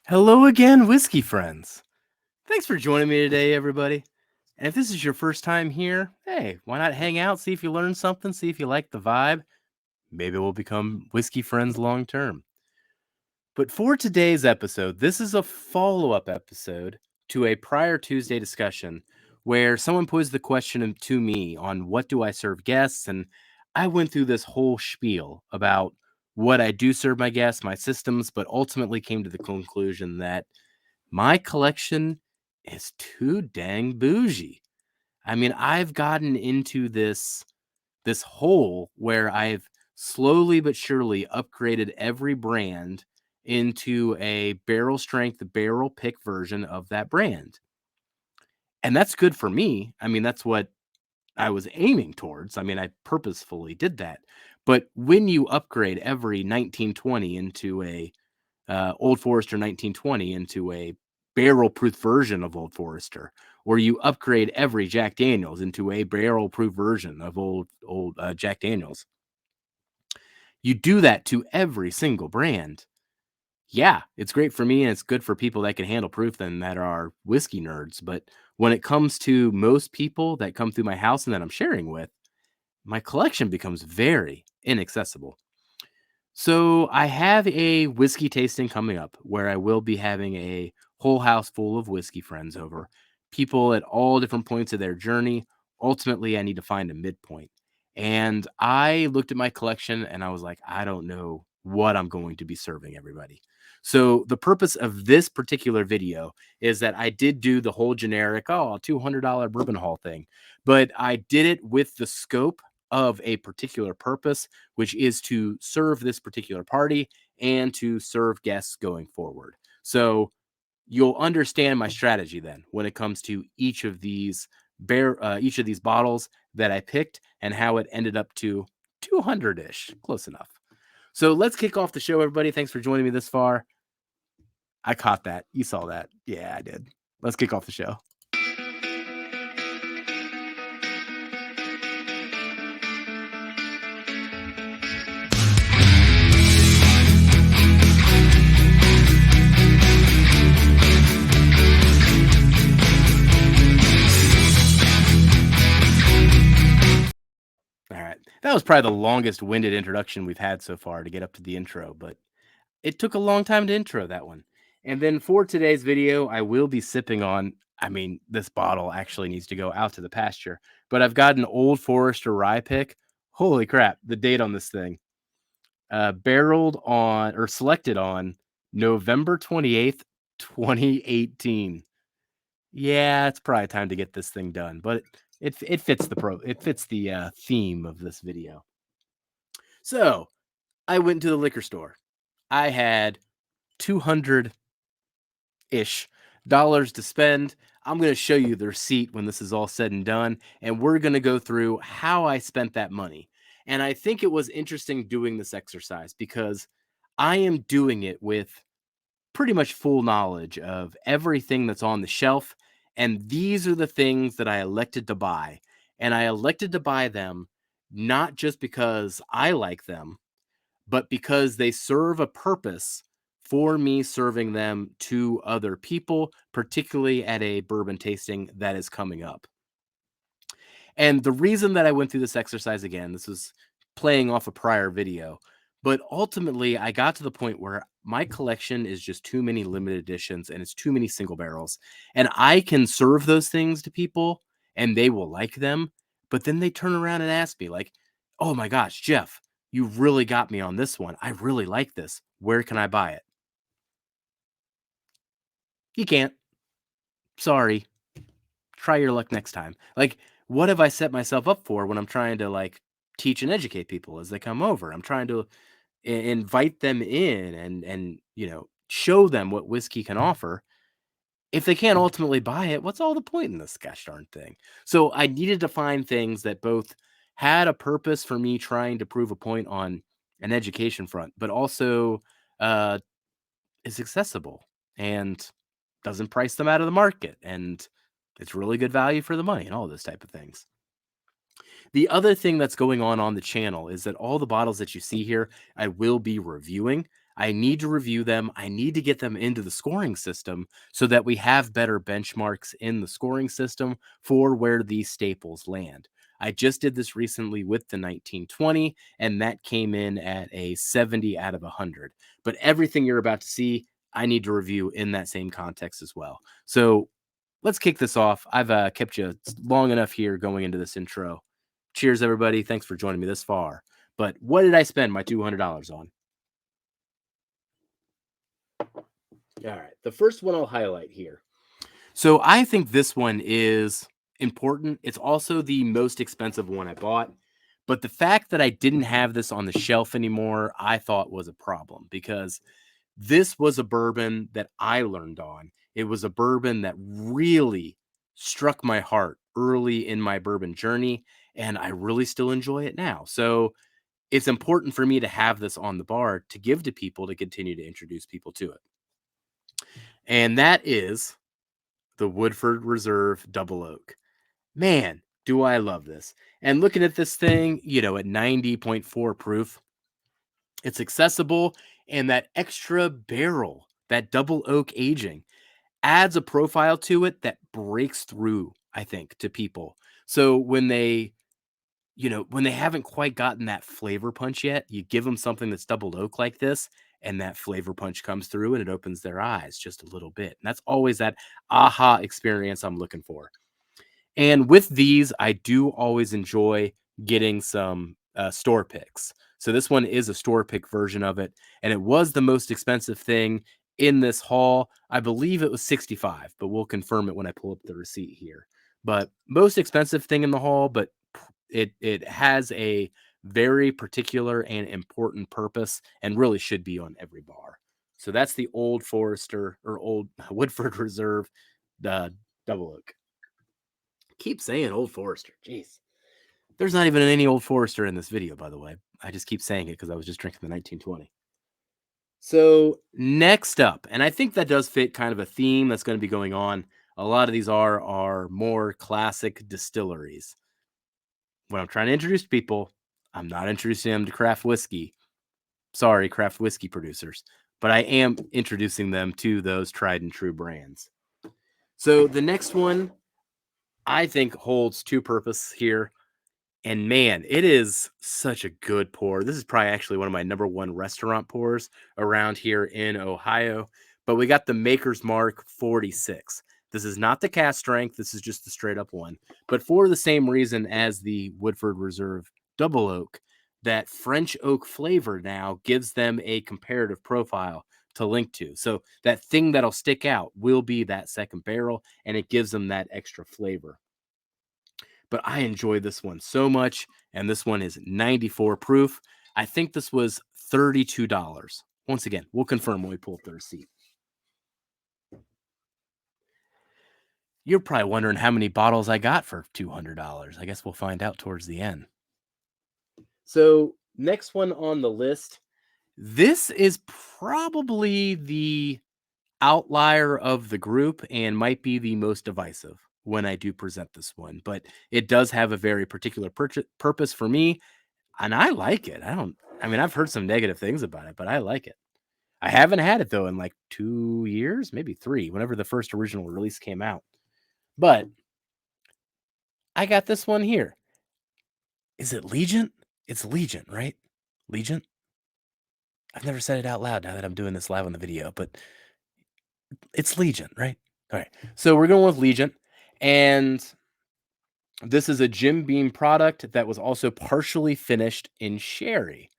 Hello again, whiskey friends. Thanks for joining me today, everybody. And if this is your first time here, hey, why not hang out, see if you learn something, see if you like the vibe. Maybe we'll become whiskey friends long term. But for today's episode, this is a follow up episode to a prior Tuesday discussion where someone posed the question to me on what do I serve guests. And I went through this whole spiel about what I do serve my guests, my systems, but ultimately came to the conclusion that my collection is too dang bougie. I mean, I've gotten into this hole where I've slowly but surely upgraded every brand into a barrel strength barrel pick version of that brand. And that's good for me. I mean, that's what I was aiming towards. I mean, I purposefully did that. But when you upgrade every 1920 into a Old Forester 1920 into a barrel proof version of Old Forester, or you upgrade every Jack Daniels into a barrel proof version of old Jack Daniels. You do that to every single brand. Yeah, it's great for me and it's good for people that can handle proof and that are whiskey nerds. But when it comes to most people that come through my house and that I'm sharing with, my collection becomes very inaccessible. So I have a whiskey tasting coming up where I will be having a whole house full of whiskey friends over, people at all different points of their journey. Ultimately, I need to find a midpoint. And I looked at my collection and I was like, I don't know what I'm going to be serving everybody. So the purpose of this particular video is that I did do the whole generic, $200 bourbon haul thing, but I did it with the scope of a particular purpose, which is to serve this particular party and to serve guests going forward. So you'll understand my strategy then when it comes to each of these bottles that I picked and how it ended up to 200-ish, close enough. So let's kick off the show, everybody. Thanks for joining me this far. I caught that. You saw that. Yeah, I did. Let's kick off the show. All right. That was probably the longest winded introduction we've had so far to get up to the intro, but it took a long time to intro that one. And then for today's video, I will be sipping on, I mean, this bottle actually needs to go out to the pasture, but I've got an Old Forester rye pick. Holy crap, the date on this thing. Barreled on or selected on November 28th, 2018. Yeah, it's probably time to get this thing done, but it fits the theme of this video. So I went to the liquor store. I had 200-ish dollars to spend. I'm going to show you the receipt when this is all said and done, and we're going to go through how I spent that money. And I think it was interesting doing this exercise because I am doing it with pretty much full knowledge of everything that's on the shelf. And these are the things that I elected to buy. And I elected to buy them not just because I like them, but because they serve a purpose for me serving them to other people, particularly at a bourbon tasting that is coming up. And the reason that I went through this exercise again, this was playing off a prior video, but ultimately I got to the point where my collection is just too many limited editions and it's too many single barrels. And I can serve those things to people and they will like them, but then they turn around and ask me like, "Oh my gosh, Jeff, you really got me on this one. I really like this. Where can I buy it?" You can't. Sorry. Try your luck next time. Like, what have I set myself up for when I'm trying to like teach and educate people as they come over? I'm trying to invite them in and show them what whiskey can offer. If they can't ultimately buy it, what's all the point in this gosh darn thing? So I needed to find things that both had a purpose for me trying to prove a point on an education front, but also uh, is accessible and doesn't price them out of the market, and it's really good value for the money and all those type of things. The other thing that's going on the channel is that all the bottles that you see here, I will be reviewing. I need to review them. I need to get them into the scoring system so that we have better benchmarks in the scoring system for where these staples land. I just did this recently with the 1920, and that came in at a 70 out of 100. But everything you're about to see, I need to review in that same context as well. So let's kick this off. I've kept you long enough here going into this intro. Cheers, everybody. Thanks for joining me this far. But what did I spend my $200 on? All right. The first one I'll highlight here. So I think this one is important. It's also the most expensive one I bought. But the fact that I didn't have this on the shelf anymore, I thought was a problem because this was a bourbon that I learned on. It was a bourbon that really struck my heart early in my bourbon journey, and I really still enjoy it now. So it's important for me to have this on the bar to give to people to continue to introduce people to it. And that is the Woodford Reserve Double Oak. Man, do I love this. And looking at this thing, at 90.4 proof, it's accessible, and that extra barrel, that double oak aging, adds a profile to it that breaks through, I think, to people. So when they haven't quite gotten that flavor punch yet, you give them something that's double oak like this, and that flavor punch comes through and it opens their eyes just a little bit. And that's always that aha experience I'm looking for. And with these, I do always enjoy getting some store picks. So this one is a store pick version of it, and it was the most expensive thing in this haul. I believe it was 65, but we'll confirm it when I pull up the receipt here. But most expensive thing in the haul, but it has a very particular and important purpose and really should be on every bar. So that's the Old Forester or Old Woodford Reserve Double Oak. Keep saying Old Forester. Jeez. There's not even any Old Forester in this video, by the way. I just keep saying it because I was just drinking the 1920. So next up, and I think that does fit kind of a theme that's going to be going on. A lot of these are more classic distilleries. When I'm trying to introduce people, I'm not introducing them to craft whiskey. Sorry, craft whiskey producers. But I am introducing them to those tried and true brands. So the next one I think holds two purposes here. And man, it is such a good pour. This is probably actually one of my number one restaurant pours around here in Ohio. But we got the Maker's Mark 46. This is not the cast strength. This is just the straight up one. But for the same reason as the Woodford Reserve Double Oak, that French oak flavor now gives them a comparative profile to link to. So that thing that'll stick out will be that second barrel, and it gives them that extra flavor. But I enjoy this one so much, and this one is 94 proof. I think this was $32. Once again, we'll confirm when we pull up the receipt. You're probably wondering how many bottles I got for $200. I guess we'll find out towards the end. So, next one on the list. This is probably the outlier of the group and might be the most divisive when I do present this one, but it does have a very particular purpose for me, and I like it. I've heard some negative things about it, but I like it. I haven't had it though in like 2 years, maybe 3, whenever the first original release came out. But I got this one here. Is it Legion? It's Legion, right? Legion? I've never said it out loud now that I'm doing this live on the video, but it's Legion, right? All right. So we're going with Legion, and this is a Jim Beam product that was also partially finished in sherry.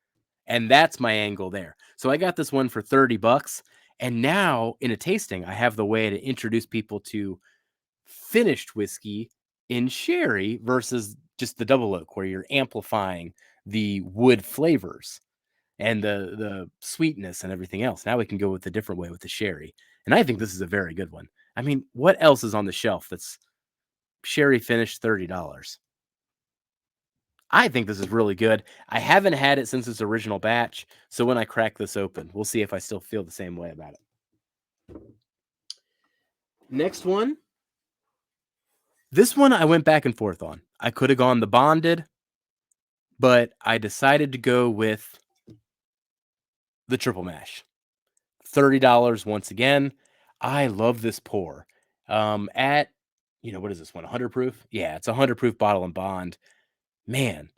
And that's my angle there. So I got this one for $30. And now in a tasting, I have the way to introduce people to finished whiskey in sherry versus just the double oak, where you're amplifying the wood flavors and the sweetness and everything else. Now we can go with a different way with the sherry. And I think this is a very good one. I mean, what else is on the shelf that's sherry finished $30? I think this is really good. I haven't had it since its original batch, so when I crack this open, we'll see if I still feel the same way about it. Next one. This one I went back and forth on. I could have gone the bonded, but I decided to go with the triple mash. $30 once again. I love this pour. At what is this one? 100 proof? Yeah, it's a 100 proof bottle and bond. Man,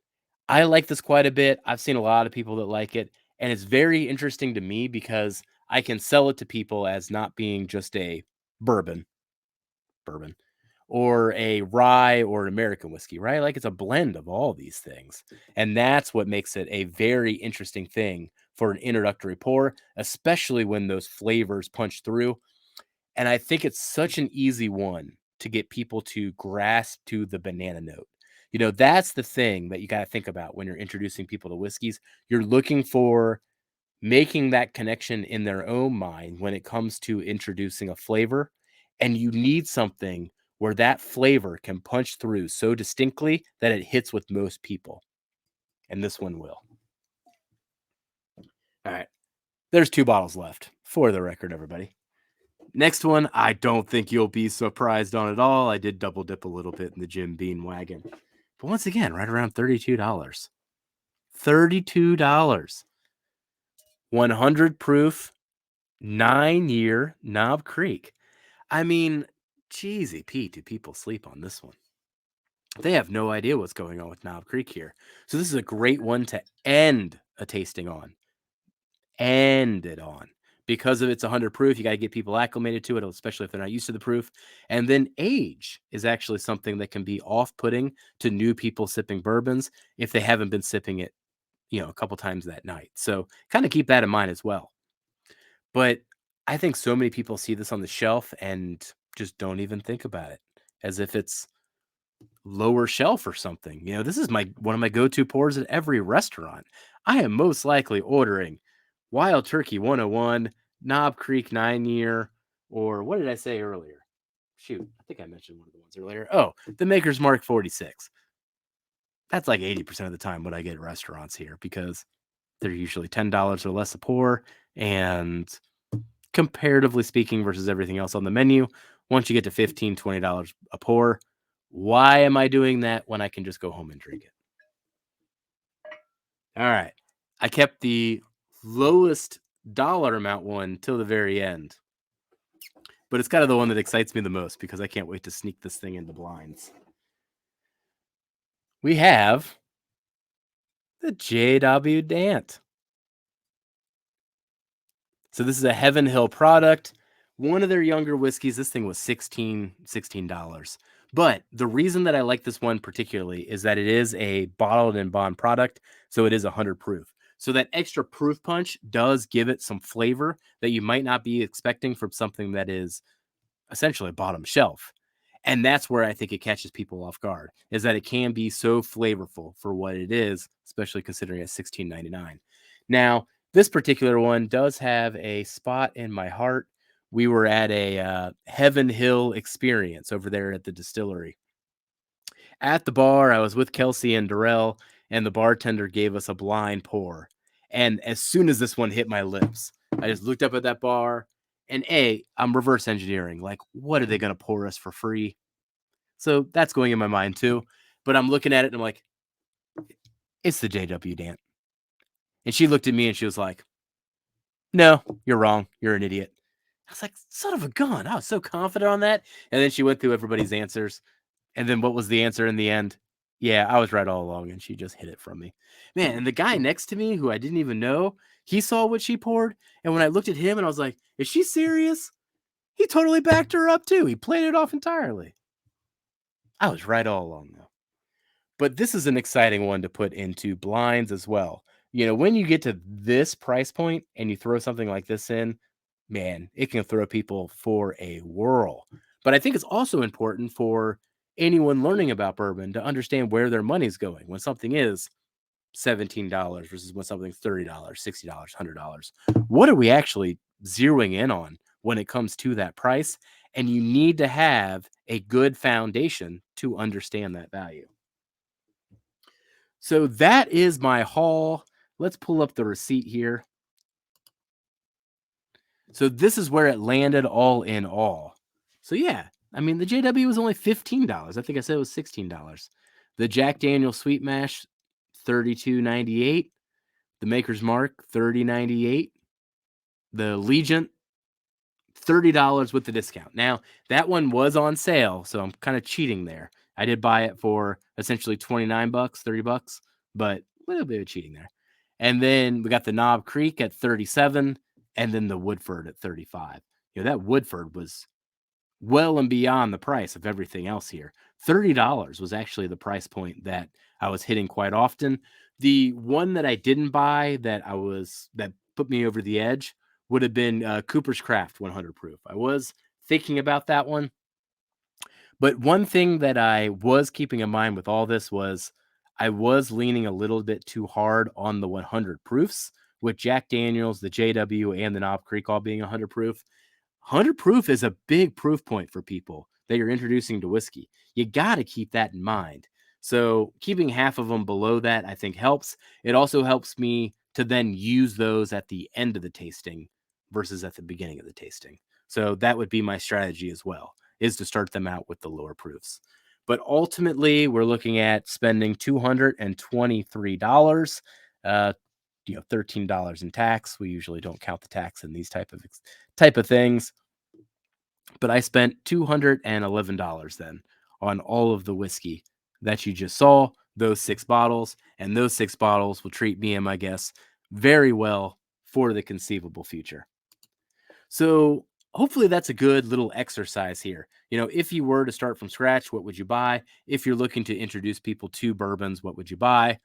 I like this quite a bit. I've seen a lot of people that like it, and it's very interesting to me because I can sell it to people as not being just a bourbon, bourbon, or a rye or an American whiskey, right? Like it's a blend of all these things. And that's what makes it a very interesting thing for an introductory pour, especially when those flavors punch through. And I think it's such an easy one to get people to grasp to the banana note. That's the thing that you got to think about when you're introducing people to whiskeys. You're looking for making that connection in their own mind when it comes to introducing a flavor. And you need something where that flavor can punch through so distinctly that it hits with most people. And this one will. All right. There's 2 bottles left for the record, everybody. Next one, I don't think you'll be surprised on at all. I did double dip a little bit in the Jim Beam wagon. But once again, right around $32. $32. 100 proof, 9-year Knob Creek. I mean, cheesy Pete, do people sleep on this one? They have no idea what's going on with Knob Creek here. So this is a great one to end a tasting on. End it on. Because of it's 100 proof, you got to get people acclimated to it, especially if they're not used to the proof. And then age is actually something that can be off-putting to new people sipping bourbons if they haven't been sipping it, a couple times that night. So kind of keep that in mind as well. But I think so many people see this on the shelf and just don't even think about it as if it's lower shelf or something. This is one of my go-to pours at every restaurant. I am most likely ordering Wild Turkey 101, Knob Creek 9-year, or what did I say earlier? Shoot, I think I mentioned one of the ones earlier. Oh, the Maker's Mark 46. That's like 80% of the time what I get at restaurants here because they're usually $10 or less a pour, and comparatively speaking versus everything else on the menu, once you get to $15, $20 a pour, why am I doing that when I can just go home and drink it? All right. I kept the lowest dollar amount one till the very end, but it's kind of the one that excites me the most because I can't wait to sneak this thing into blinds. We have the JW Dant. So this is a Heaven Hill product. One of their younger whiskeys. This thing was $16. But the reason that I like this one particularly is that it is a bottled and bond product. So it is 100 proof. So that extra proof punch does give it some flavor that you might not be expecting from something that is essentially bottom shelf. And that's where I think it catches people off guard, is that it can be so flavorful for what it is, especially considering it's $16.99. Now, this particular one does have a spot in my heart. We were at a Heaven Hill experience over there at the distillery. At the bar, I was with Kelsey and Darrell, and the bartender gave us a blind pour. And as soon as this one hit my lips, I just looked up at that bar, and I'm reverse engineering. Like, what are they going to pour us for free? So that's going in my mind too. But I'm looking at it and I'm like, it's the JW Dant. And she looked at me and she was like, no, you're wrong. You're an idiot. I was like, son of a gun. I was so confident on that. And then she went through everybody's answers. And then what was the answer in the end? Yeah, I was right all along. And she just hid it from me. Man, and the guy next to me who I didn't even know, he saw what she poured. And when I looked at him and I was like, is she serious? He totally backed her up too. He played it off entirely. I was right all along though. But this is an exciting one to put into blinds as well. When you get to this price point and you throw something like this in, man, it can throw people for a whirl. But I think it's also important for anyone learning about bourbon to understand where their money's going when something is $17 versus when something's $30, $60, $100. What are we actually zeroing in on when it comes to that price? And you need to have a good foundation to understand that value. So that is my haul. Let's pull up the receipt here. So this is where it landed all in all. So yeah, I mean, the JW was only $15. I think I said it was $16. The Jack Daniel Sweet Mash, $32.98. The Maker's Mark, $30.98. The Legion, $30 with the discount. Now, that one was on sale, so I'm kind of cheating there. I did buy it for essentially 29 bucks, 30 bucks, but a little bit of cheating there. And then we got the Knob Creek at 37 and then the Woodford at 35. That Woodford was well and beyond the price of everything else here. $30 was actually the price point that I was hitting quite often. The one that I didn't buy that put me over the edge would have been Cooper's Craft 100 proof. I was thinking about that one, but one thing that I was keeping in mind with all this was I was leaning a little bit too hard on the 100 proofs with Jack Daniels, the JW, and the Knob Creek all being 100 proof. 100 proof is a big proof point for people that you're introducing to whiskey. You got to keep that in mind. So keeping half of them below that, I think helps. It also helps me to then use those at the end of the tasting versus at the beginning of the tasting. So that would be my strategy as well, is to start them out with the lower proofs. But ultimately, we're looking at spending $223. $13 in tax. We usually don't count the tax in these type of things, but I spent $211 then on all of the whiskey that you just saw, those 6 bottles, and those 6 bottles will treat me and my guests very well for the conceivable future. So hopefully that's a good little exercise here. If you were to start from scratch, what would you buy? If you're looking to introduce people to bourbons, what would you buy?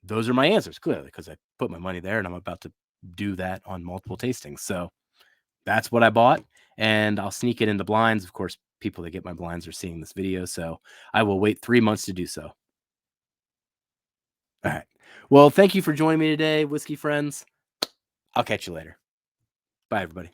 Those are my answers, clearly, because I put my money there and I'm about to do that on multiple tastings. So that's what I bought, and I'll sneak it in the blinds. Of course, people that get my blinds are seeing this video, so I will wait 3 months to do so. All right. Well, thank you for joining me today, whiskey friends. I'll catch you later. Bye, everybody.